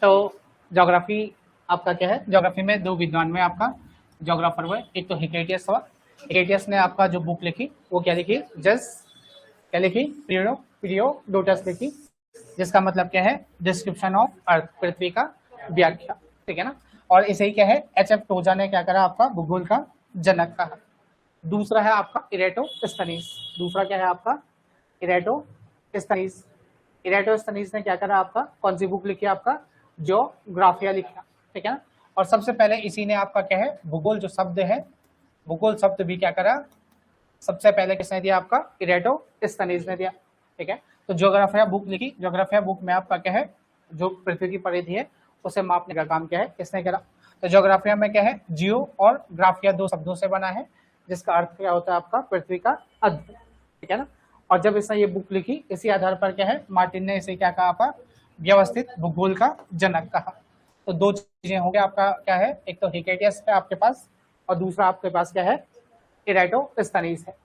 तो ज्योग्राफी आपका क्या है, ज्योग्राफी में दो विद्वान में आपका ज्योग्राफर हुए, एक तो हिकेटियस हुआ। हिकेटियस ने आपका जो बुक लिखी वो क्या लिखी, जस्ट क्या लिखी, पीरियोडोटस लिखी, जिसका मतलब क्या है, डिस्क्रिप्शन ऑफ अर्थ, पृथ्वी का व्याख्या, ठीक है ना। और इसे ही क्या है, एच.एफ. टोजा ने क्या करा, आपका भूगोल का जनक कहा। दूसरा है आपका इरेटोस्थनीज। दूसरा क्या है आपका, इरेटोस्थनीज। इरेटोस्थनीज ने क्या करा, आपका कौन सी बुक लिखी, आपका ज्योग्राफिया लिखा, ठीक है ना। और सबसे पहले इसी ने आपका क्या है, भूगोल जो शब्द है, भूगोल शब्द भी क्या करा, सबसे पहले किसने दिया, आपका इरेटोस्थनीज ने दिया, ठीक है। तो ज्योग्राफिया बुक लिखी। ज्योग्राफिया बुक में आपका क्या है, जो पृथ्वी की परिधि है उसे मापने का काम क्या है, किसने करा। तो ज्योग्राफिया में क्या है, जियो और ग्राफिया दो शब्दों से बना है, जिसका अर्थ क्या होता है, आपका पृथ्वी का अद्ध, ठीक है ना। और जब इसने ये बुक लिखी, इसी आधार पर क्या है, मार्टिन ने इसे क्या कहा, आपका व्यवस्थित भूगोल का जनक कहा। तो दो चीजें होंगे आपका क्या है, एक तो हिकेटियस है आपके पास, और दूसरा आपके पास क्या है, इरेटोस्थनीज है।